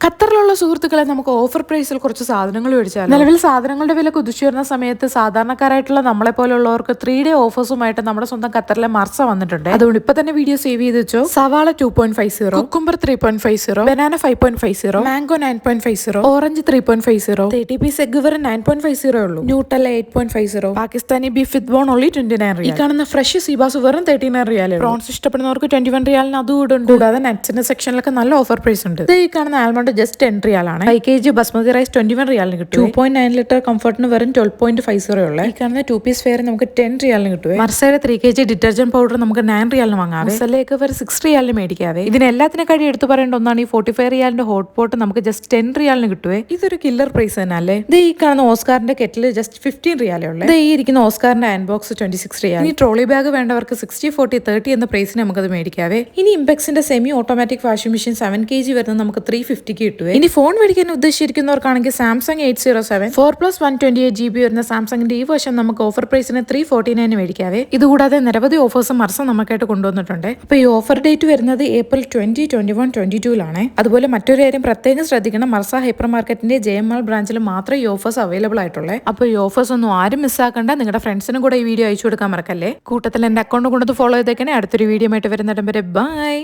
ഖത്തറിലുള്ള സുഹൃത്തുക്കളെ നമുക്ക് ഓഫർ പ്രൈസിൽ കുറച്ച് സാധനങ്ങൾ മേടിച്ചാൽ നിലവിൽ സാധനങ്ങളുടെ വില കുതിച്ചുയർന്ന സമയത്ത് സാധാരണക്കാരായിട്ടുള്ള നമ്മളെ പോലുള്ളവർക്ക് 3 ഡേ ഓഫേഴ്സുമായിട്ട് നമ്മുടെ സ്വന്തം ഖത്തറിലെ മർസ വന്നിട്ടുണ്ട്. അതുകൊണ്ട് ഇപ്പൊ തന്നെ വീഡിയോ സേവ് ചെയ്ത് വെച്ചോ. സവാള 2.50, cucumber 3.50, banana 5.50, mango 9.50, orange 3.50, 30 piece egg വെറും 9.50 ഉള്ളൂ. Nutella 8.50, Pakistani beef with bone only 29 റിയാൽ. ഈ കാണുന്ന ഫ്രഷ് സീബാസ് വെറും 39 റിയാൽ. പ്രോൺസ് ഇഷ്ടപ്പെടുന്നവർക്ക് 21 റിയാലിന് അതും ഉണ്ട്. കൂടാതെ നട്ട്സിന്റെ സെക്ഷനിലൊക്കെ നല്ല ഓഫർ പ്രൈസ് ഉണ്ട്. ഈ കാണുന്ന ആൽമണ്ട് ജസ്റ്റ് 10 റിയാലാണ്. 5 kg ബസ്മതി റൈസ് 21 റിയാലിന് കിട്ടും. 2.9 ലിറ്റർ കംഫർട്ടിന് വെറും 12.50 ഉള്ള. ഈ കാണുന്ന 2 പീസ് ഫെയർ നമുക്ക് 10 റിയാലിന് കിട്ടും. മർസയുടെ 3 kg ഡിറ്റർജന്റ് പൗഡർ നമുക്ക് 9 റിയാലിന് വാങ്ങാം. മസാലയൊക്കെ വെറും 6 റിയാലിന് മേടിക്കാവേ. ഇതിന് എല്ലാത്തിനെക്കാളും എടുത്തു പറയേണ്ട ഒന്നാണ് ഈ 45 റിയാലിന്റെ ഹോട്ട് പോട്ട് നമുക്ക് ജസ്റ്റ് 10 റിയാലിന് കിട്ടുവേ. ഇതൊരു കില്ലർ പ്രൈസ് തന്നെ അല്ലേ. ഈ കാണുന്ന ഓസ്കാറിന്റെ കെറ്റിൽ ജസ്റ്റ് 15 റിയാലേ ഉള്ളൂ. ഈ ഇരിക്കുന്ന ഓസ്കാറിന്റെ ഹാൻഡ് ബോക്സ് 26 റിയാൽ. ഇനി ട്രോളി ബാഗ് വേണ്ടവർക്ക് 60, 40, 30 എന്ന പ്രൈസിന് നമുക്കത് മേടിക്കാവേ. ഇനി ഇംപെക്സിന്റെ semi automatic washing machine 7 kg വരുന്നത് നമുക്ക് 350 കിട്ടുവേ. ഇനി ഫോൺ മേടിക്കാൻ ഉദ്ദേശിച്ചിരിക്കുന്നവർക്കാണെങ്കിൽ സാംസങ് 807 4+128GB വരുന്ന സാംസങ്ങിന്റെ ഈ വർഷം നമുക്ക് ഓഫർ പ്രൈസിന് 349 മേടിക്കാവേ. ഇതുകൂടാതെ നിരവധി ഓഫേഴ്സ് മർസ നമുക്കായിട്ട് കൊണ്ടുവന്നിട്ടുണ്ട്. അപ്പൊ ഈ ഓഫർ ഡേറ്റ് വരുന്നത് ഏപ്രിൽ 20, 21, 22 അതുപോലെ മറ്റൊരു കാര്യം പ്രത്യേകം ശ്രദ്ധിക്കണം, മർസ ഹൈപ്പർ മാർക്കറ്റിന്റെ JML ബ്രാഞ്ചിൽ മാത്രമേ ഈ ഓഫേഴ്സ് അവൈലബിൾ ആയിട്ടുള്ളൂ. അപ്പൊ ഈ ഓഫേഴ്സ് ഒന്നും ആരും മിസ്സാക്കണ്ട. നിങ്ങളുടെ ഫ്രണ്ട്സിനും കൂടെ ഈ വീഡിയോ അയച്ചു കൊടുക്കാൻ മറക്കല്ലേ. കൂട്ടത്തിൽ എന്റെ അക്കൗണ്ട് കൊണ്ടത് ഫോളോ ചെയ്തേക്കണേ. അടുത്തൊരു വീഡിയോ ആയിട്ട് വരുന്നിടം വരെ ബൈ.